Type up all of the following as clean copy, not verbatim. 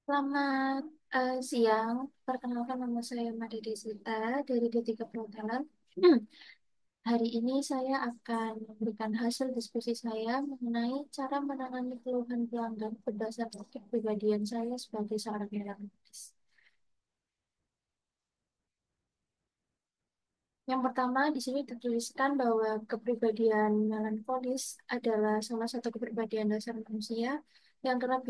Selamat siang, perkenalkan nama saya Made Desita dari D3 Perhotelan. Hari ini saya akan memberikan hasil diskusi saya mengenai cara menangani keluhan pelanggan berdasarkan kepribadian saya sebagai seorang analis. Yang pertama, di sini dituliskan bahwa kepribadian melankolis adalah salah satu kepribadian dasar manusia yang kerap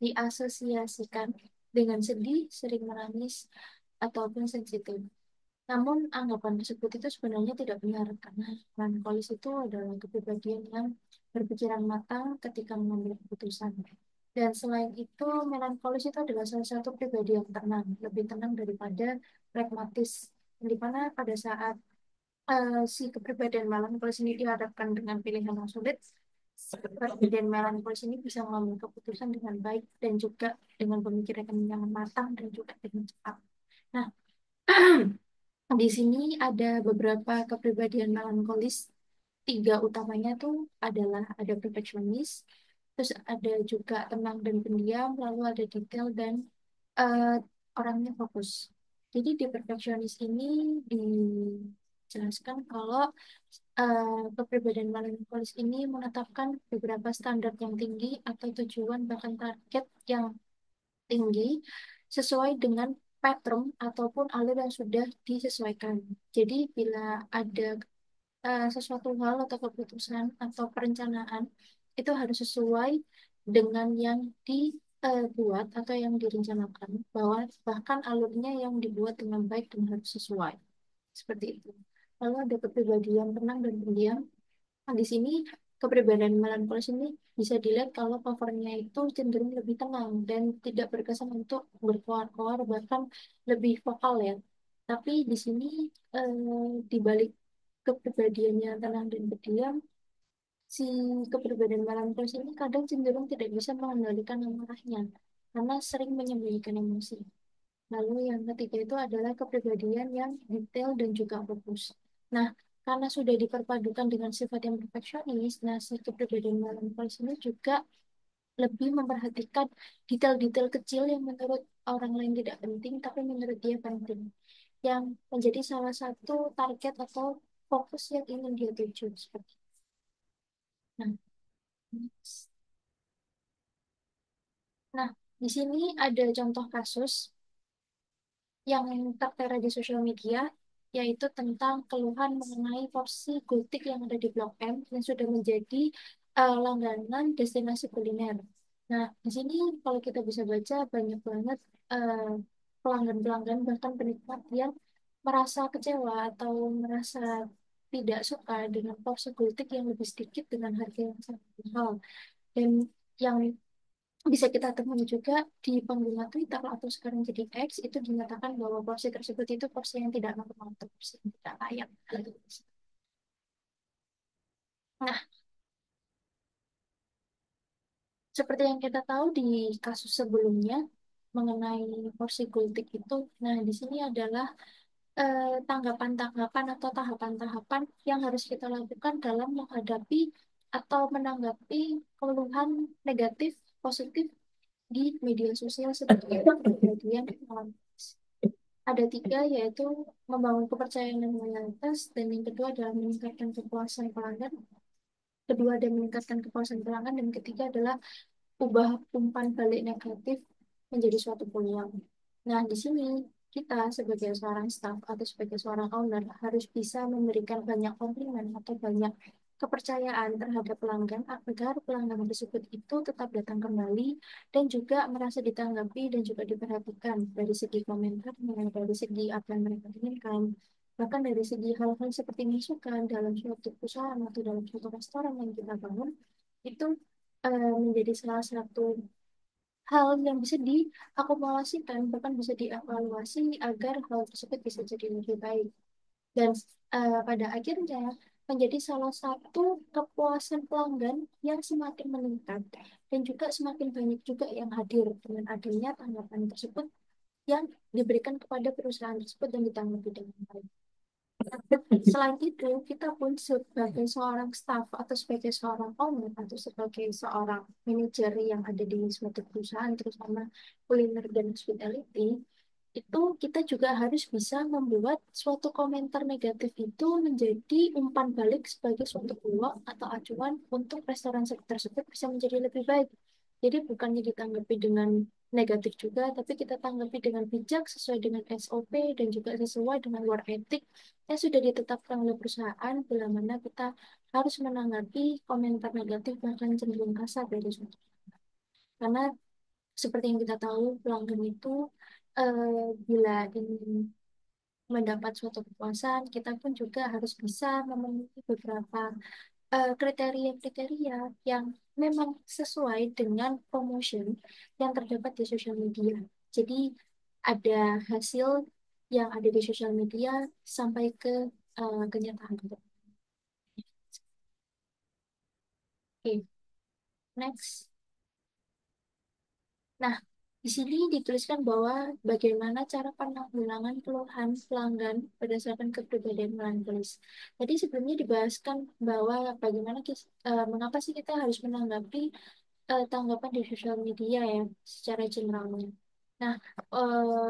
diasosiasikan dengan sedih, sering menangis, ataupun sensitif. Namun, anggapan tersebut itu sebenarnya tidak benar, karena melankolis itu adalah kepribadian yang berpikiran matang ketika mengambil keputusan. Dan selain itu, melankolis itu adalah salah satu pribadi yang tenang, lebih tenang daripada pragmatis, di mana pada saat si kepribadian melankolis ini dihadapkan dengan pilihan yang sulit, si kepribadian melankolis ini bisa mengambil keputusan dengan baik dan juga dengan pemikiran yang matang dan juga dengan cepat. Nah, di sini ada beberapa kepribadian melankolis. Tiga utamanya tuh adalah ada perfeksionis, terus ada juga tenang dan pendiam, lalu ada detail dan eh, orangnya fokus. Jadi di perfeksionis ini dijelaskan kalau kepribadian melankolis ini menetapkan beberapa standar yang tinggi atau tujuan bahkan target yang tinggi sesuai dengan pattern ataupun alur yang sudah disesuaikan. Jadi bila ada sesuatu hal atau keputusan atau perencanaan itu harus sesuai dengan yang dibuat atau yang direncanakan, bahwa bahkan alurnya yang dibuat dengan baik dan harus sesuai. Seperti itu. Lalu ada kepribadian tenang dan pendiam. Nah, di sini kepribadian melankolis ini bisa dilihat kalau covernya itu cenderung lebih tenang dan tidak berkesan untuk berkoar-koar, bahkan lebih vokal ya. Tapi di sini di balik kepribadiannya tenang dan pendiam, si kepribadian melankolis ini kadang cenderung tidak bisa mengendalikan amarahnya karena sering menyembunyikan emosi. Lalu yang ketiga itu adalah kepribadian yang detail dan juga fokus. Nah, karena sudah diperpadukan dengan sifat yang perfeksionis, nah si kepribadian melankolis ini juga lebih memperhatikan detail-detail kecil yang menurut orang lain tidak penting, tapi menurut dia penting. Yang menjadi salah satu target atau fokus yang ingin dia tuju. Seperti itu. Nah, nah, di sini ada contoh kasus yang tertera di sosial media, yaitu tentang keluhan mengenai porsi gultik yang ada di Blok M yang sudah menjadi langganan destinasi kuliner. Nah, di sini kalau kita bisa baca banyak banget eh, pelanggan-pelanggan bahkan penikmat yang merasa kecewa atau merasa tidak suka dengan porsi gultik yang lebih sedikit dengan harga yang sangat mahal. Dan yang bisa kita temui juga di pengguna Twitter atau sekarang jadi X itu dinyatakan bahwa porsi tersebut itu porsi yang tidak normal atau porsi yang tidak layak. Nah, seperti yang kita tahu di kasus sebelumnya mengenai porsi gultik itu, nah di sini adalah tanggapan-tanggapan atau tahapan-tahapan yang harus kita lakukan dalam menghadapi atau menanggapi keluhan negatif, positif di media sosial seperti kejadian ada tiga, yaitu membangun kepercayaan dan loyalitas, dan yang kedua adalah meningkatkan kepuasan pelanggan, kedua adalah meningkatkan kepuasan pelanggan, dan ketiga adalah ubah umpan balik negatif menjadi suatu peluang. Nah, di sini kita sebagai seorang staff atau sebagai seorang owner harus bisa memberikan banyak komplimen atau banyak kepercayaan terhadap pelanggan agar pelanggan tersebut itu tetap datang kembali dan juga merasa ditanggapi dan juga diperhatikan dari segi komentarnya, dari segi apa yang mereka inginkan, bahkan dari segi hal-hal seperti masukan dalam suatu perusahaan atau dalam suatu restoran yang kita bangun itu menjadi salah satu hal yang bisa diakumulasikan, bahkan bisa dievaluasi agar hal tersebut bisa jadi lebih baik. Dan pada akhirnya menjadi salah satu kepuasan pelanggan yang semakin meningkat dan juga semakin banyak juga yang hadir dengan adanya tanggapan tersebut yang diberikan kepada perusahaan tersebut dan ditanggapi dengan baik. Selain itu, kita pun sebagai seorang staff atau sebagai seorang owner atau sebagai seorang manajer yang ada di suatu perusahaan, terutama kuliner dan hospitality, itu kita juga harus bisa membuat suatu komentar negatif itu menjadi umpan balik sebagai suatu peluang atau acuan untuk restoran tersebut bisa menjadi lebih baik. Jadi bukannya ditanggapi dengan negatif juga, tapi kita tanggapi dengan bijak sesuai dengan SOP dan juga sesuai dengan work ethic yang sudah ditetapkan oleh perusahaan, bila mana kita harus menanggapi komentar negatif bahkan cenderung kasar dari suatu. Karena seperti yang kita tahu, pelanggan itu bila ingin mendapat suatu kepuasan, kita pun juga harus bisa memenuhi beberapa kriteria-kriteria yang memang sesuai dengan promotion yang terdapat di sosial media. Jadi ada hasil yang ada di sosial media sampai ke kenyataan. Oke, next. Nah, di sini dituliskan bahwa bagaimana cara penanggulangan keluhan pelanggan berdasarkan kepribadian melankolis. Tadi sebelumnya dibahaskan bahwa bagaimana mengapa sih kita harus menanggapi tanggapan di sosial media ya secara generalnya. Nah,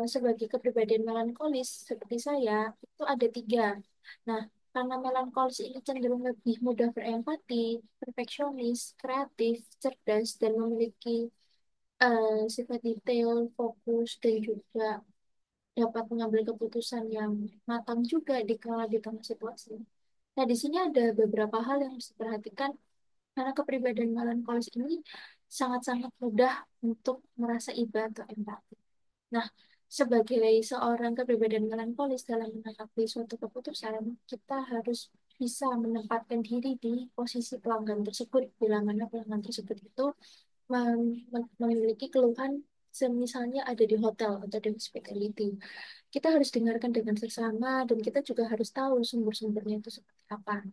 sebagai kepribadian melankolis seperti saya itu ada tiga. Nah, karena melankolis ini cenderung lebih mudah berempati, perfeksionis, kreatif, cerdas, dan memiliki sifat detail, fokus, dan juga dapat mengambil keputusan yang matang juga di tengah situasi. Nah, di sini ada beberapa hal yang harus diperhatikan karena kepribadian melankolis ini sangat-sangat mudah untuk merasa iba atau empati. Nah, sebagai seorang kepribadian melankolis dalam menanggapi suatu keputusan, kita harus bisa menempatkan diri di posisi pelanggan tersebut, bila mana pelanggan tersebut itu memiliki keluhan semisalnya ada di hotel atau di hospitality. Kita harus dengarkan dengan seksama dan kita juga harus tahu sumber-sumbernya itu seperti apa.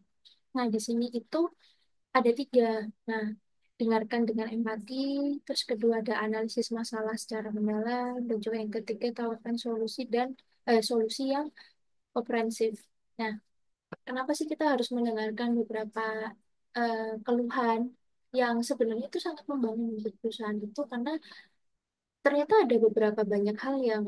Nah, di sini itu ada tiga. Nah, dengarkan dengan empati, terus kedua ada analisis masalah secara mendalam, dan juga yang ketiga tawarkan solusi yang komprehensif. Nah, kenapa sih kita harus mendengarkan beberapa keluhan yang sebenarnya itu sangat membangun untuk perusahaan itu karena ternyata ada beberapa banyak hal yang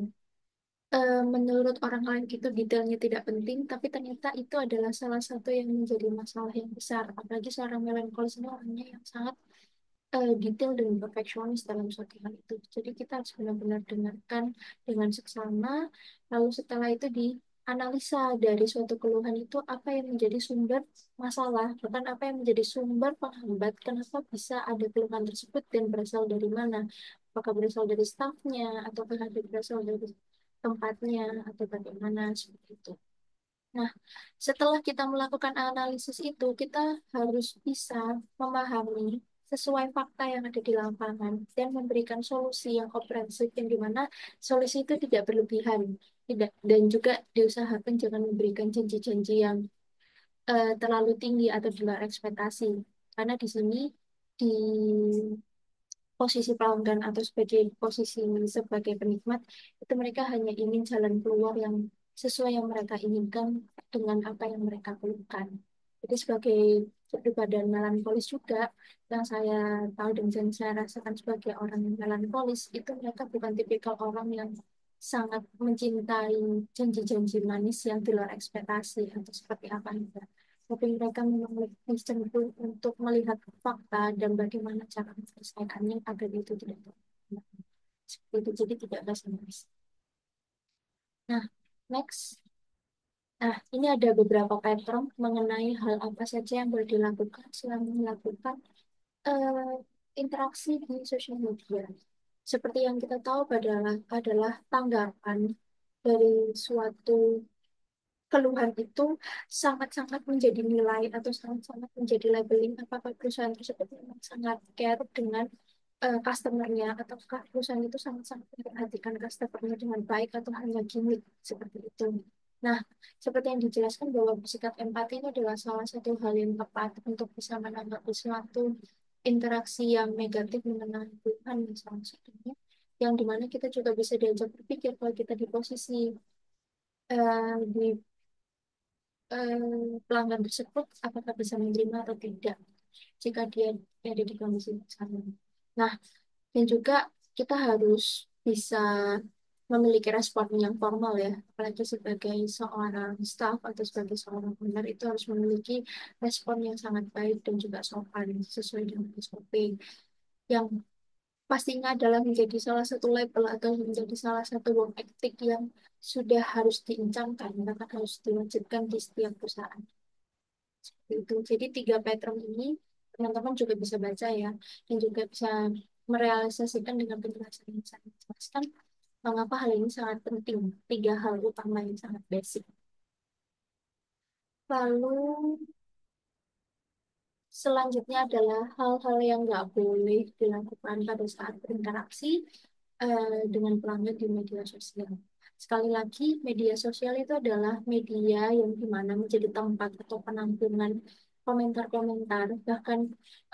menurut orang lain itu detailnya tidak penting, tapi ternyata itu adalah salah satu yang menjadi masalah yang besar. Apalagi seorang melankolis ini orangnya yang sangat detail dan perfeksionis dalam suatu hal itu. Jadi kita harus benar-benar dengarkan dengan seksama, lalu setelah itu dianalisa dari suatu keluhan itu apa yang menjadi sumber masalah, bahkan apa yang menjadi sumber penghambat, kenapa bisa ada keluhan tersebut dan berasal dari mana. Apakah berasal dari stafnya, ataukah ada berasal dari tempatnya, atau bagaimana, seperti itu. Nah, setelah kita melakukan analisis itu, kita harus bisa memahami sesuai fakta yang ada di lapangan dan memberikan solusi yang komprehensif yang dimana solusi itu tidak berlebihan, tidak dan juga diusahakan jangan memberikan janji-janji yang terlalu tinggi atau di luar ekspektasi. Karena di sini di posisi pelanggan atau sebagai posisi sebagai penikmat itu mereka hanya ingin jalan keluar yang sesuai yang mereka inginkan dengan apa yang mereka perlukan. Jadi sebagai kepribadian melankolis juga yang saya tahu dan yang saya rasakan sebagai orang yang melankolis itu mereka bukan tipikal orang yang sangat mencintai janji-janji manis yang di luar ekspektasi atau seperti apa enggak. Tapi mereka memang lebih cenderung untuk melihat fakta dan bagaimana cara menyelesaikannya agar itu tidak terulang. Seperti itu, jadi tidak basa-basi. Nah, next. Nah, ini ada beberapa pattern mengenai hal apa saja yang boleh dilakukan selama melakukan eh, interaksi di sosial media. Seperti yang kita tahu adalah tanggapan dari suatu keluhan itu sangat-sangat menjadi nilai atau sangat-sangat menjadi labeling apakah perusahaan tersebut memang sangat care dengan customernya ataukah perusahaan itu sangat-sangat memperhatikan customernya dengan baik atau hanya gimmick seperti itu. Nah, seperti yang dijelaskan bahwa bersikap empati ini adalah salah satu hal yang tepat untuk bisa menanggapi suatu interaksi yang negatif mengenai Tuhan dan salah satunya yang dimana kita juga bisa diajak berpikir kalau kita di posisi di pelanggan tersebut apakah bisa menerima atau tidak jika dia ada di kondisi sana. Nah, dan juga kita harus bisa memiliki respon yang formal ya, apalagi sebagai seorang staff atau sebagai seorang owner itu harus memiliki respon yang sangat baik dan juga sopan sesuai dengan SOP yang pastinya adalah menjadi salah satu label atau menjadi salah satu work ethic yang sudah harus diincangkan, bahkan harus diwajibkan di setiap perusahaan. Seperti itu. Jadi tiga pattern ini teman-teman juga bisa baca ya, dan juga bisa merealisasikan dengan penjelasan yang saya jelaskan mengapa hal ini sangat penting. Tiga hal utama yang sangat basic. Lalu selanjutnya adalah hal-hal yang nggak boleh dilakukan pada saat berinteraksi dengan pelanggan di media sosial. Sekali lagi, media sosial itu adalah media yang dimana menjadi tempat atau penampungan komentar-komentar. Bahkan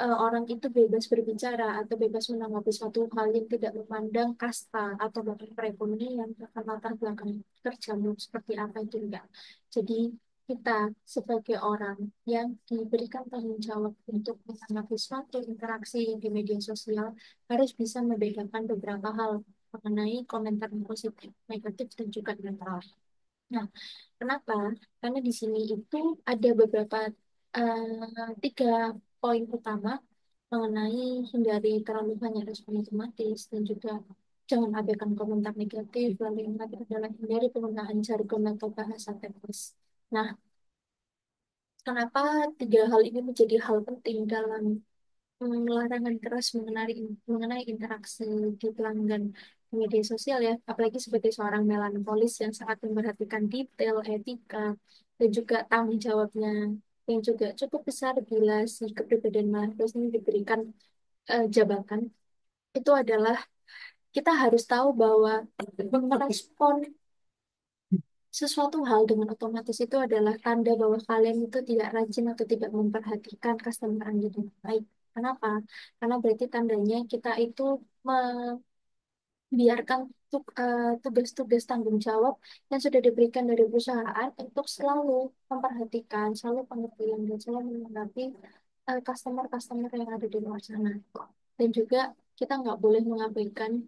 orang itu bebas berbicara atau bebas menanggapi suatu hal yang tidak memandang kasta atau bahkan perekonomian, bahkan latar belakang kerjamu seperti apa itu enggak. Jadi kita sebagai orang yang diberikan tanggung jawab untuk menanggapi suatu interaksi di media sosial harus bisa membedakan beberapa hal mengenai komentar yang positif, negatif, dan juga netral. Nah, kenapa? Karena di sini itu ada beberapa tiga poin utama mengenai hindari terlalu banyak respon otomatis dan juga jangan abaikan komentar negatif. Lalu yang terakhir adalah hindari penggunaan jargon atau bahasa teknis. Nah, kenapa tiga hal ini menjadi hal penting dalam larangan keras mengenai interaksi di pelanggan di media sosial ya, apalagi sebagai seorang melankolis yang sangat memperhatikan detail, etika, dan juga tanggung jawabnya yang juga cukup besar bila si kepribadian melankolis ini diberikan jabatan. Itu adalah kita harus tahu bahwa merespon sesuatu hal dengan otomatis itu adalah tanda bahwa kalian itu tidak rajin atau tidak memperhatikan customer Anda dengan baik. Kenapa? Karena berarti tandanya kita itu membiarkan tugas-tugas tanggung jawab yang sudah diberikan dari perusahaan untuk selalu memperhatikan, selalu pengertian, dan selalu menanggapi customer-customer yang ada di luar sana. Dan juga kita nggak boleh mengabaikan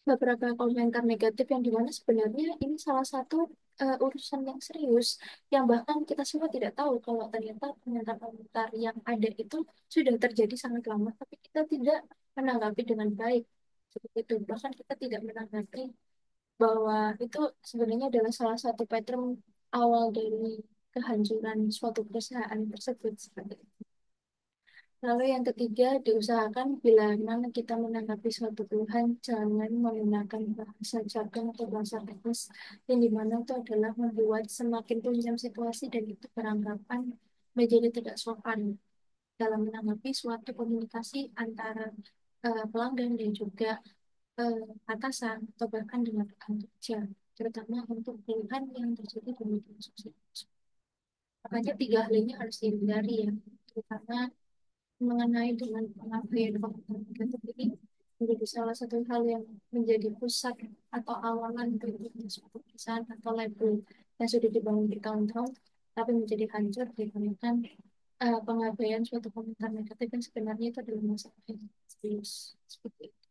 beberapa komentar negatif yang dimana sebenarnya ini salah satu urusan yang serius yang bahkan kita semua tidak tahu kalau ternyata komentar-komentar yang ada itu sudah terjadi sangat lama tapi kita tidak menanggapi dengan baik seperti itu bahkan kita tidak menanggapi bahwa itu sebenarnya adalah salah satu pattern awal dari kehancuran suatu perusahaan tersebut seperti itu. Lalu yang ketiga, diusahakan bila mana kita menanggapi suatu keluhan, jangan menggunakan bahasa jargon atau bahasa teknis, yang dimana itu adalah membuat semakin runyam situasi dan itu beranggapan menjadi tidak sopan dalam menanggapi suatu komunikasi antara pelanggan dan juga atasan atau bahkan dengan rekan kerja, terutama untuk keluhan yang terjadi di media sosial. Makanya tiga hal ini harus dihindari ya, terutama mengenai dengan pengabdian faktor negatif ini menjadi salah satu hal yang menjadi pusat atau awalan dari suatu perusahaan atau label yang sudah dibangun bertahun-tahun tapi menjadi hancur dikarenakan pengabaian suatu komentar negatif yang sebenarnya itu adalah masalah yang serius seperti itu.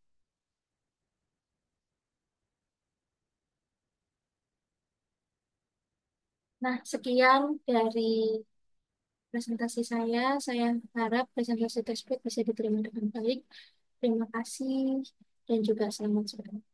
Nah, sekian dari presentasi saya. Saya harap presentasi tersebut bisa diterima dengan baik. Terima kasih dan juga selamat sore.